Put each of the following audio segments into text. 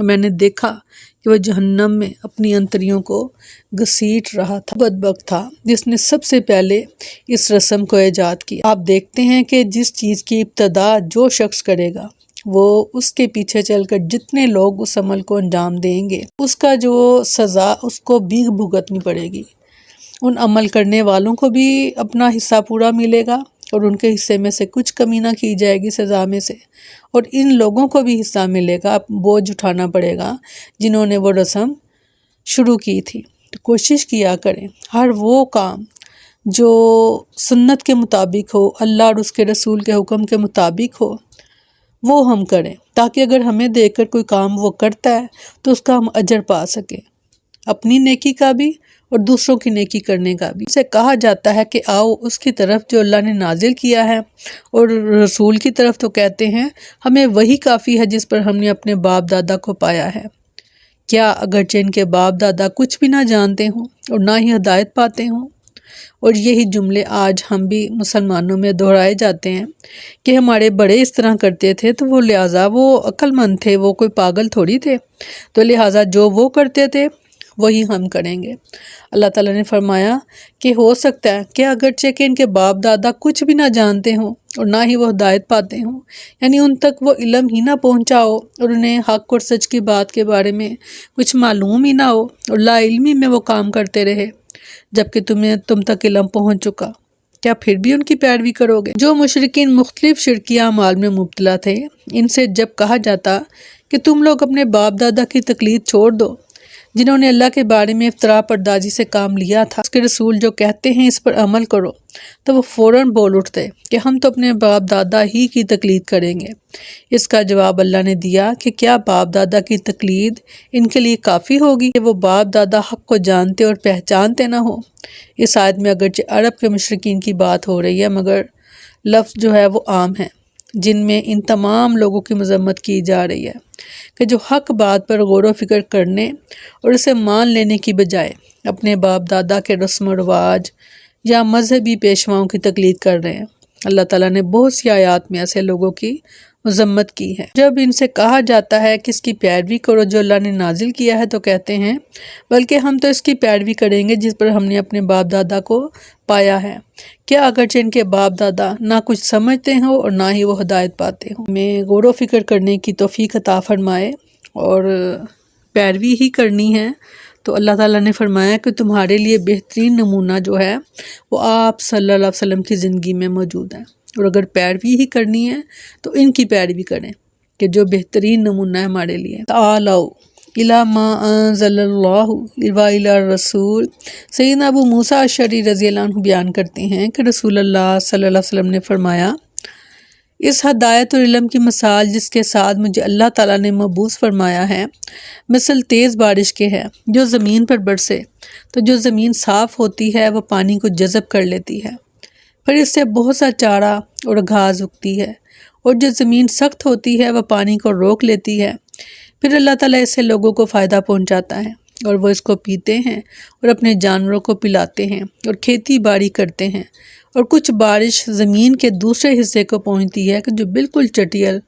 میں نے دیکھا کہ وہ جہنم میں اپنی انتریوں کو گھسیٹ رہا تھا۔ بدبخت تھا جس نے سب سے پہلے اس رسم کو ایجاد کیا۔ آپ دیکھتے ہیں کہ جس چیز کی ابتدا جو شخص کرے گا وہ اس کے پیچھے چل کر جتنے لوگ اس عمل کو انجام دیں گے اس کا جو سزا اس کو بھی بھگتنی پڑے گی۔ ان عمل کرنے والوں کو بھی اپنا حصہ پورا ملے گا اور ان کے حصے میں سے کچھ کمی نہ کی جائے گی سزا میں سے، اور ان لوگوں کو بھی حصہ ملے گا، بوجھ اٹھانا پڑے گا جنہوں نے وہ رسم شروع کی تھی۔ تو کوشش کیا کریں ہر وہ کام جو سنت کے مطابق ہو، اللہ اور اس کے رسول کے حکم کے مطابق ہو، وہ ہم کریں، تاکہ اگر ہمیں دیکھ کر کوئی کام وہ کرتا ہے تو اس کا ہم اجر پا سکیں، اپنی نیکی کا بھی اور دوسروں کی نیکی کرنے کا بھی۔ اسے کہا جاتا ہے کہ آؤ اس کی طرف جو اللہ نے نازل کیا ہے، اور رسول کی طرف تو کہتے ہیں ہمیں وہی کافی ہے جس پر ہم نے اپنے باپ دادا کو پایا ہے۔ کیا اگرچہ ان کے باپ دادا کچھ بھی نہ جانتے ہوں اور نہ ہی ہدایت پاتے ہوں؟ اور یہی جملے آج ہم بھی مسلمانوں میں دہرائے جاتے ہیں کہ ہمارے بڑے اس طرح کرتے تھے تو وہ لہٰذا وہ عقل مند تھے، وہ کوئی پاگل تھوڑی تھے، تو لہٰذا جو وہ کرتے تھے وہی ہم کریں گے۔ اللہ تعالیٰ نے فرمایا کہ ہو سکتا ہے کہ اگرچہ کہ ان کے باپ دادا کچھ بھی نہ جانتے ہوں اور نہ ہی وہ ہدایت پاتے ہوں، یعنی ان تک وہ علم ہی نہ پہنچا ہو اور انہیں حق اور سچ کی بات کے بارے میں کچھ معلوم ہی نہ ہو اور لا علمی میں وہ کام کرتے رہے جبکہ تم تک علم پہنچ چکا، کیا پھر بھی ان کی پیروی کرو گے؟ جو مشرکین مختلف شرکیہ اعمال میں مبتلا تھے، ان سے جب کہا جاتا کہ تم لوگ اپنے باپ دادا کی تقلید چھوڑ دو جنہوں نے اللہ کے بارے میں افتراء پردازی سے کام لیا تھا، اس کے رسول جو کہتے ہیں اس پر عمل کرو، تو وہ فوراً بول اٹھتے کہ ہم تو اپنے باپ دادا ہی کی تقلید کریں گے۔ اس کا جواب اللہ نے دیا کہ کیا باپ دادا کی تقلید ان کے لیے کافی ہوگی کہ وہ باپ دادا حق کو جانتے اور پہچانتے نہ ہو؟ اس آیت میں اگرچہ عرب کے مشرکین کی بات ہو رہی ہے، مگر لفظ جو ہے وہ عام ہے، جن میں ان تمام لوگوں کی مذمت کی جا رہی ہے کہ جو حق بات پر غور و فکر کرنے اور اسے مان لینے کی بجائے اپنے باپ دادا کے رسم و رواج یا مذہبی پیشواؤں کی تقلید کر رہے ہیں۔ اللہ تعالیٰ نے بہت سی آیات میں ایسے لوگوں کی مذمت کی ہے۔ جب ان سے کہا جاتا ہے کہ اس کی پیروی کرو جو اللہ نے نازل کیا ہے، تو کہتے ہیں بلکہ ہم تو اس کی پیروی کریں گے جس پر ہم نے اپنے باپ دادا کو پایا ہے۔ کیا اگرچہ ان کے باپ دادا نہ کچھ سمجھتے ہوں اور نہ ہی وہ ہدایت پاتے ہوں؟ ہمیں غور و فکر کرنے کی توفیق عطا فرمائے اور پیروی ہی کرنی ہے۔ تو اللہ تعالیٰ نے فرمایا کہ تمہارے لیے بہترین نمونہ جو ہے وہ آپ صلی اللہ علیہ وسلم کی زندگی میں موجود ہے، اور اگر پیروی ہی کرنی ہے تو ان کی پیروی کریں کہ جو بہترین نمونہ ہے ہمارے لیے۔ تعالوا الی ما انزل اللہ و الی الرسول۔ سیدنا ابو موسیٰ اشعری رضی اللہ عنہ بیان کرتے ہیں کہ رسول اللہ صلی اللہ علیہ وسلم نے فرمایا، اس ہدایت اور علم کی مثال جس کے ساتھ مجھے اللہ تعالیٰ نے مبعوث فرمایا ہے مثل تیز بارش کے ہے جو زمین پر برسے تو جو زمین صاف ہوتی ہے وہ پانی کو جذب کر لیتی ہے، پھر اس سے بہت سا چارہ اور گھاس اگتی ہے، اور جو زمین سخت ہوتی ہے وہ پانی کو روک لیتی ہے، پھر اللہ تعالیٰ اس سے لوگوں کو فائدہ پہنچاتا ہے اور وہ اس کو پیتے ہیں اور اپنے جانوروں کو پلاتے ہیں اور کھیتی باڑی کرتے ہیں، اور کچھ بارش زمین کے دوسرے حصے کو پہنچتی ہے کہ جو بالکل چٹیل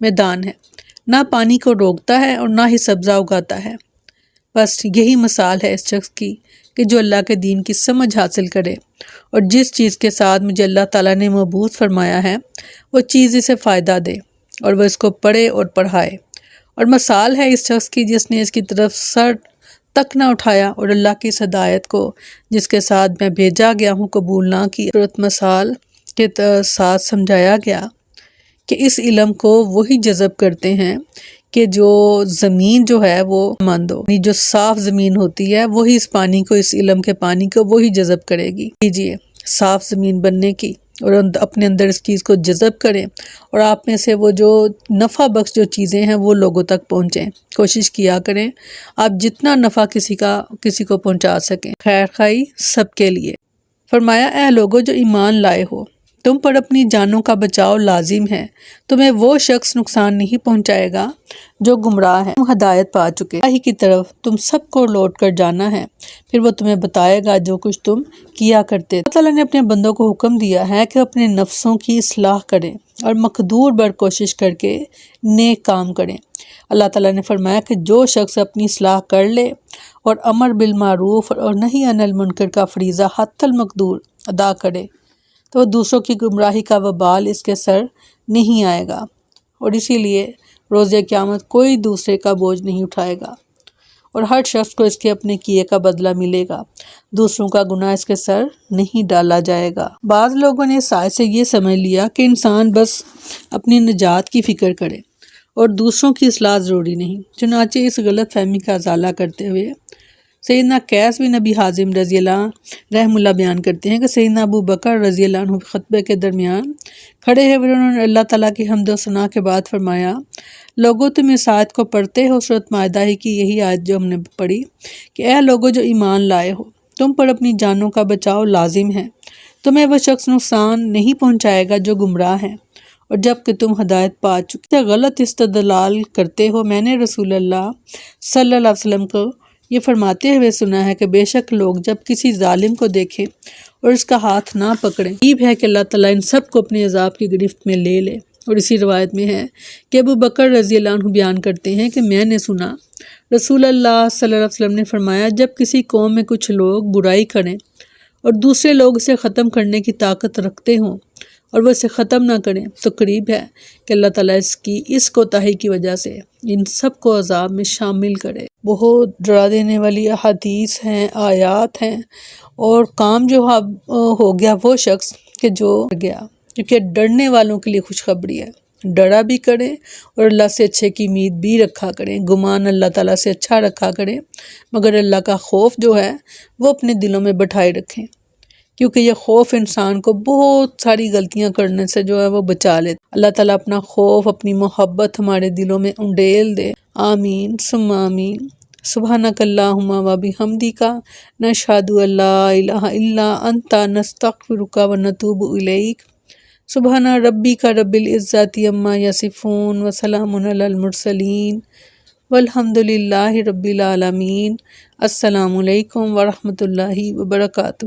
میدان ہے، نہ پانی کو روکتا ہے اور نہ ہی سبزہ اگاتا ہے۔ بس یہی مثال ہے اس شخص کی کہ جو اللہ کے دین کی سمجھ حاصل کرے اور جس چیز کے ساتھ مجھے اللہ تعالیٰ نے مبعوث فرمایا ہے وہ چیز اسے فائدہ دے اور وہ اس کو پڑھے اور پڑھائے، اور مثال ہے اس شخص کی جس نے اس کی طرف سر تک نہ اٹھایا اور اللہ کی اس ہدایت کو جس کے ساتھ میں بھیجا گیا ہوں قبول نہ کی۔ صورت مثال کے ساتھ سمجھایا گیا کہ اس علم کو وہی جذب کرتے ہیں کہ جو زمین جو ہے وہ مند ہو، جو صاف زمین ہوتی ہے وہی اس پانی کو، اس علم کے پانی کو وہی جذب کرے گی۔ کیجیے صاف زمین بننے کی اور اپنے اندر اس چیز کو جذب کریں، اور آپ میں سے وہ جو نفع بخش جو چیزیں ہیں وہ لوگوں تک پہنچیں۔ کوشش کیا کریں آپ جتنا نفع کسی کو پہنچا سکیں، خیر خواہی سب کے لیے۔ فرمایا اے لوگو جو ایمان لائے ہو، تم پر اپنی جانوں کا بچاؤ لازم ہے، تمہیں وہ شخص نقصان نہیں پہنچائے گا جو گمراہ ہے۔ تم ہدایت پا چکے، اللہ کی طرف تم سب کو لوٹ کر جانا ہے، پھر وہ تمہیں بتائے گا جو کچھ تم کیا کرتے تھے۔ اللہ تعالیٰ نے اپنے بندوں کو حکم دیا ہے کہ اپنے نفسوں کی اصلاح کریں اور مقدور بر کوشش کر کے نیک کام کریں۔ اللہ تعالیٰ نے فرمایا کہ جو شخص اپنی اصلاح کر لے اور امر بالمعروف اور نہی عن المنکر کا فریضہ حتی المقدور ادا کرے تو دوسروں کی گمراہی کا وبال اس کے سر نہیں آئے گا، اور اسی لیے روز قیامت کوئی دوسرے کا بوجھ نہیں اٹھائے گا اور ہر شخص کو اس کے اپنے کیے کا بدلہ ملے گا، دوسروں کا گناہ اس کے سر نہیں ڈالا جائے گا۔ بعض لوگوں نے اس آیت سے یہ سمجھ لیا کہ انسان بس اپنی نجات کی فکر کرے اور دوسروں کی اصلاح ضروری نہیں، چنانچہ اس غلط فہمی کا ازالہ کرتے ہوئے سیدنا قیس بن ابی حازم رضی اللہ رحم اللہ بیان کرتے ہیں کہ سیدنا ابو بکر رضی اللہ عنہ خطبے کے درمیان کھڑے ہیں، انہوں نے اللہ تعالیٰ کی حمد و ثنا کے بعد فرمایا، لوگوں تم اس آیت کو پڑھتے ہو، سورۃ مائدہ ہی کی یہی آیت جو ہم نے پڑھی کہ اے لوگوں جو ایمان لائے ہو، تم پر اپنی جانوں کا بچاؤ لازم ہے، تمہیں وہ شخص نقصان نہیں پہنچائے گا جو گمراہ ہے، اور جب کہ تم ہدایت پا چکے غلط استدلال کرتے ہو۔ میں نے رسول اللہ صلی اللہ علیہ وسلم کو یہ فرماتے ہوئے سنا ہے کہ بے شک لوگ جب کسی ظالم کو دیکھیں اور اس کا ہاتھ نہ پکڑیں، قریب ہے کہ اللہ تعالیٰ ان سب کو اپنے عذاب کی گرفت میں لے لے۔ اور اسی روایت میں ہے کہ ابو بکر رضی اللہ عنہ بیان کرتے ہیں کہ میں نے سنا رسول اللہ صلی اللہ علیہ وسلم نے فرمایا، جب کسی قوم میں کچھ لوگ برائی کریں اور دوسرے لوگ اسے ختم کرنے کی طاقت رکھتے ہوں اور وہ اسے ختم نہ کریں تو قریب ہے کہ اللہ تعالیٰ اس کوتاہی کی وجہ سے ان سب کو عذاب میں شامل کرے۔ بہت ڈرا دینے والی احادیث ہیں، آیات ہیں، اور کام جو ہو گیا وہ شخص کہ جو ڈر گیا، کیونکہ ڈرنے والوں کے لیے خوشخبری ہے، ڈرا بھی کریں اور اللہ سے اچھے کی امید بھی رکھا کریں، گمان اللہ تعالیٰ سے اچھا رکھا کریں، مگر اللہ کا خوف جو ہے وہ اپنے دلوں میں بٹھائے رکھیں، کیونکہ یہ خوف انسان کو بہت ساری غلطیاں کرنے سے جو ہے وہ بچا لیتا۔ اللہ تعالیٰ اپنا خوف، اپنی محبت ہمارے دلوں میں انڈیل دے، آمین ثم آمین۔ سبحانک اللہم و بحمدک نشہد ان لا الہ الا انت نستغفرک و نتوب الیک۔ سبحان ربک رب العزت عما یصفون وسلام علی المرسلین والحمد للہ رب العالمین۔ السلام علیکم ورحمۃ اللہ وبرکاتہ۔